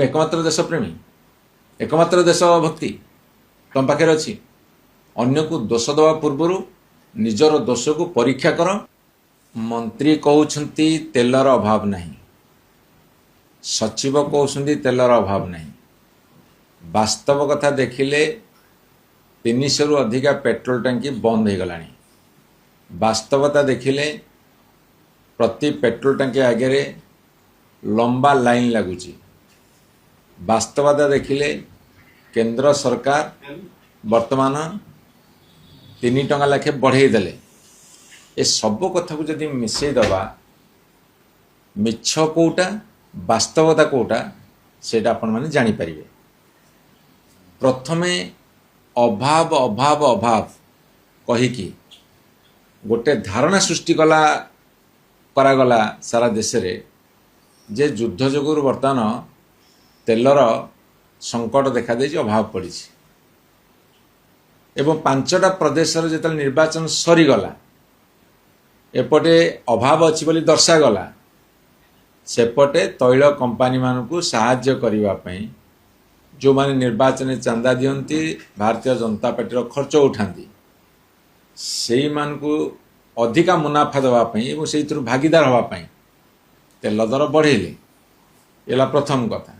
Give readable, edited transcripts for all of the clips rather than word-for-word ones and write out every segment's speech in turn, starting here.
तुम एकमात्र देश प्रेमी एकमात्र देश भक्ति तुम पाखे अच्छी अन्य को दोष दवा पूर्व निजर दोष को परीक्षा कर। मंत्री कहते तेलर अभाव नहीं, सचिव कहते तेलर अभाव नहीं। वास्तव कथा देखिले 300 रु अधिका पेट्रोल टांकी बंद हो गलानी। वास्तवता देखिले प्रति पेट्रोल टांकी आगे लंबा लाइन लगुची। वास्तवता देखिले केंद्र सरकार वर्तमान 3 टंका लाखे बढ़े देले। ए सब कथा को जदि मिसई दबा मिछ कोटा वास्तवता कोटा सेटा अपन माने जानी परिबे। प्रथमे अभाव अभाव अभाव कहिकी गोटे धारणा सृष्टि करागला सारा देश रे जे युद्ध जोगुर वर्तमान तेलर संकट देखा देछि, अभाव पड़ी एवं 5टा प्रदेश जो निर्वाचन सरीगला एपटे अभाव अच्छी बोली दर्शागला। सेपटे तैल कंपानी मानकु साहाय्य करिवा पई जो माने निर्वाचन चांदा दियंती भारतीय जनता पार्टी खर्च उठाती से मानकु अधिका मुनाफा देवा पई एवं से भागीदार हवा पई तेल दर बढ़ेले। एला प्रथम कथा।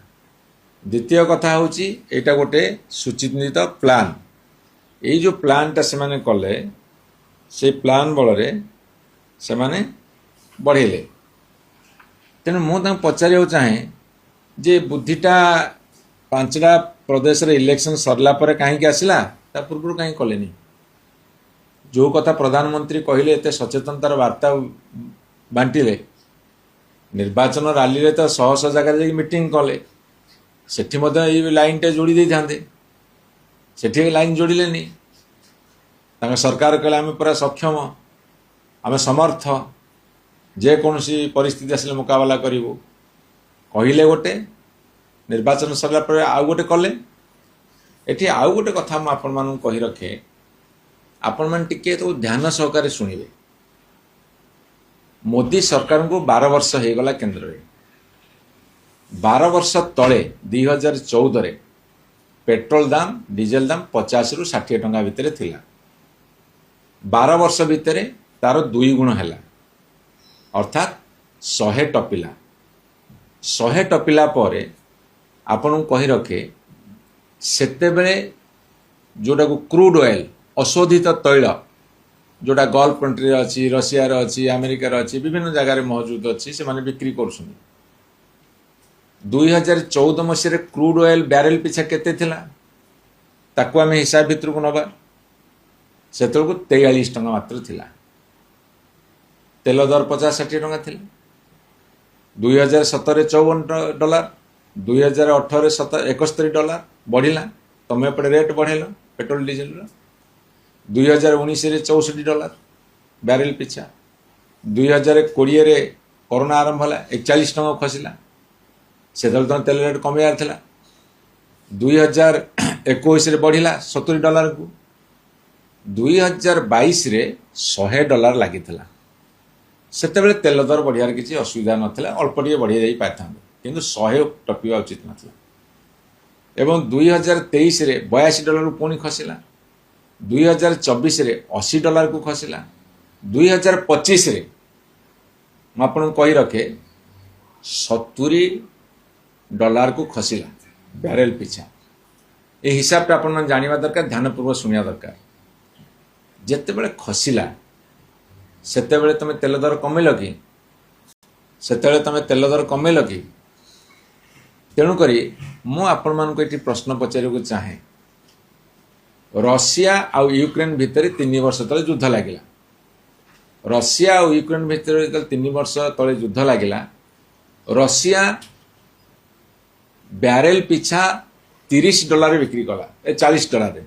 द्वितीय कथा होची एटा गोटे सुचिन्तित प्लान। ये जो प्लानटा से माने कले से प्लान बल से माने बढ़ेले। तेणु मुझे पचार चाहे जे बुद्धिटा 5टा प्रदेश रे इलेक्शन सरला पर कहीं आसला ता पूर्व कहीं कलेनी। जो कथा प्रधानमंत्री कहले एते सचेतनतार वार्ता बांटिले निर्वाचन रैली रे तो 100 जगह मीटिंग कले सेठी मध्य लाइन टे जोड़ी दे थांदे सेठी लाइन जोड़िलेनी। तांका सरकार कहले आम पूरा सक्षम आम समर्थ जे कौनसी परिस्थिति आसले मुकाबला करिवो कहले गोटे निर्वाचन सरला पर आउ गोटे कले। एठी आउ गोटे कथा म आपन मानु कहि रखे आपण मान टिके तो ध्यान सहकारे सुनिबे। मोदी सरकार को 12 वर्ष हो गला केंद्र रे। 12 वर्ष तले 2014 रे पेट्रोल दाम डीजेल दाम 50 रु 60 टंका भितर थिला। 12 वर्ष भितर तार 2 गुण हैला अर्थात 100 टपिला। 100 टपिला परे आपन कहि रखे सेते बेले जोटा को क्रूड ऑयल अशोधित तैल जोटा गल्फ कंट्री अच्छी रशिया अच्छी अमेरिका अच्छी विभिन्न जगह मौजूद अच्छी से माने बिक्री कर। 2014 मसीह क्रूड ऑयल बैरेल पिछा केते थिला ताकू आम हिसाब भितर को नबा से 43 टंका मात्र थिला। तेल दर 50-60 टंका थिला। 2017 $54, 2018 $71 बढ़िला। तुम एपटे रेट बढ़ेल पेट्रोल डीजेल। 2019 $64 बैरेल पिछा। 2020 रे कोरोना आरंभ होला 41 टंका खसिला से तुम तेल रेट कमियार थिला। 2021 रे बढ़िला $70 को। 2022 रे $100 लगी सेते बेले तेल दर बढ़ियार किसी असुविधा नथिला, अल्प टिके बढ़ी जाई पाथांदे किंतु 100 टपिवा उचित नथिला। एवं 2023 रे $82 को पुणी खसिला। 2024 रे $80 को खसिला। 2025 रे मैं आपको कही रखे $70 को खसिला बैरेल पिछा। ये हिसाबटा आप जाना दरकार, ध्यानपूर्वक शुणा दरकार। जिते बड़े खसिला सेते बड़े तुम तेल दर कमेल कि सेते तुम तेल दर कमेल कि। तेणुक मु आपण मानक ये प्रश्न पचार चाहे रशिया आउ यूक्रेन भितर 3 वर्ष तले युद्ध लगिला। रशिया और यूक्रेन भितर 3 वर्ष तले युद्ध लगिला रशिया बैरेल पिछा $30 बिक्री कला $40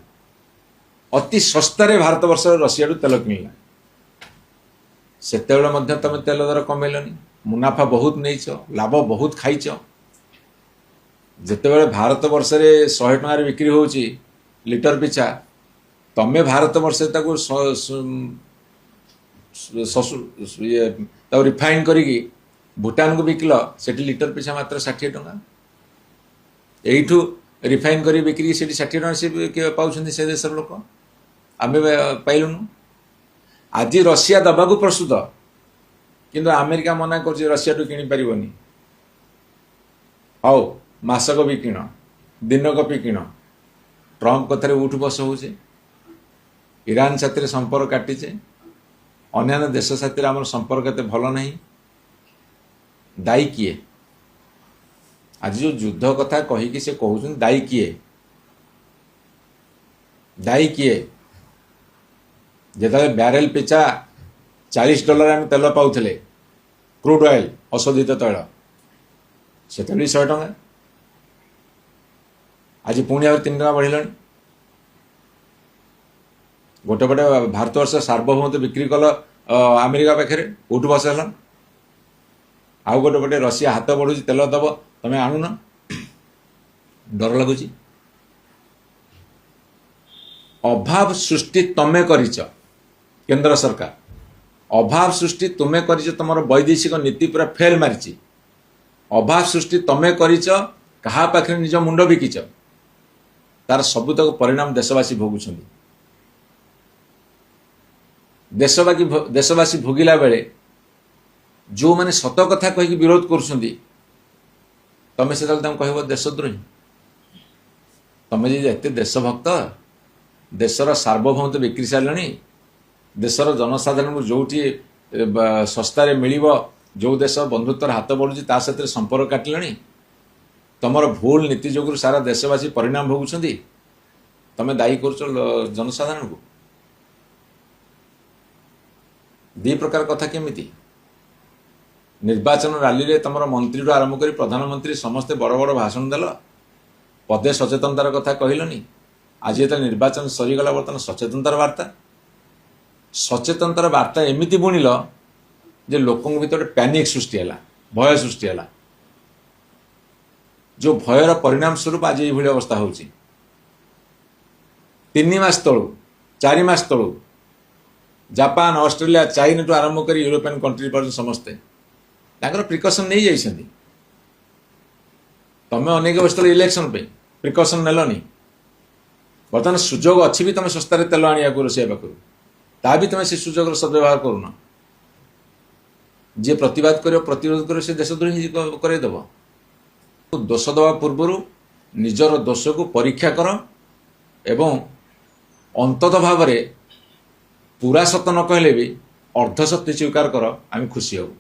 अति सस्तार भारत वर्ष रशिया तेल किणला। सेते तुम तेल दर कमेलनी, मुनाफा बहुत नहीं, लाभ बहुत खाइच। जिते भारत वर्ष रे 100 टंकार बिक्री होची लिटर पिछा तमें भारत वर्ष रिफाइन करी भूटान को बिकल से लिटर पिछा मात्र 60 टंका। एठू रिफाइन कर बिक्री से 60 टका से पाँच से देशर लोक आम पाइलुनु आज रशिया दबा को प्रस्तुत किंतु अमेरिका मना कर रशिया टू किणी पारिबनी हाउ मासक भी किण दिनक भी किण ट्रम्प कथार उठ बस हो ईरान साथी संपर्क काटिचे अन्य देश साथी आम संपर्क एत भल ना दायी किए आज जो युद्ध कथा कहीकि से कहते दायी किए जिते ब्यारेल पिछा $40 आम तेल पाऊले क्रूड ऑयल अशोधित तैल से 100 टका आज पुणी आ 3 टका बढ़ला गोटे पटे भारत वर्ष सार्वभौमत्व बिक्री कल अमेरिका पाखे उठ बस आउ गोटे पटे रशिया हाथ बढ़ू तेल दब तमें आणुन डर लगुच अभाव सृष्टि तमें करिच केंद्र सरकार अभाव सृष्टि तुम्हें करिच तुम वैदेशिक नीति पूरा फेल मारी अभाव सृष्टि तमें करिच कहा पाखे निज मुंड बिकिच तार सबुतक परिणाम देशवासी भोगुछंती देशवासी भोगिला बेले जो माने सत कथा कही विरोध करुछंती तमें से कह देशद्रोही तमें जी एत देशभक्त देशर सार्वभौमत्व बिक्री सारे देशर जनसाधारण को जो सस्तार मिल जो देश बंधुत्वर हाथ बढ़ुची साथ संपर्क काटिले तमर भूल नीति जो सारा देशवासी परिणाम भोगुंट तमें दायी कर जनसाधारण को दी प्रकार कथा केमिति निर्वाचन रैली रे तमर मंत्री आरंभ कर प्रधानमंत्री समस्ते बड़ बड़ भाषण देल पदे सचेतनतार कथा कहलनि आज ये निर्वाचन सरीगला बर्तमान सचेतनतार वार्ता एमती बुणिल जे लोकों भीतर पैनिक सृष्टि है भय सृष्टि है जो भयर परिणाम स्वरूप आज ये अवस्था हो 3 मास तलू 4 मास तलू जापान ऑस्ट्रेलिया चाइना टू आरंभ कर यूरोपियन कंट्री पर समस्ते प्रिकसन नहीं जाइछंती तमें अनेक वर्ष तले इलेक्शन पे प्रिकसन नेलनी बर्तमान सुजोग अच्छी भी तुम सस्तार तेल आने रोषिया पाखु ता भी तुम से सुजोग सदव्यवहार करूना जी प्रतिवाद कर प्रतिरोध कर से देशद्रोही करदेव दोष दवा पूर्व निजर दोष को परीक्षा कर एवं अंतत भाव पूरा सत न कहले भी अर्ध सत्य स्वीकार कर आम खुशी हूँ।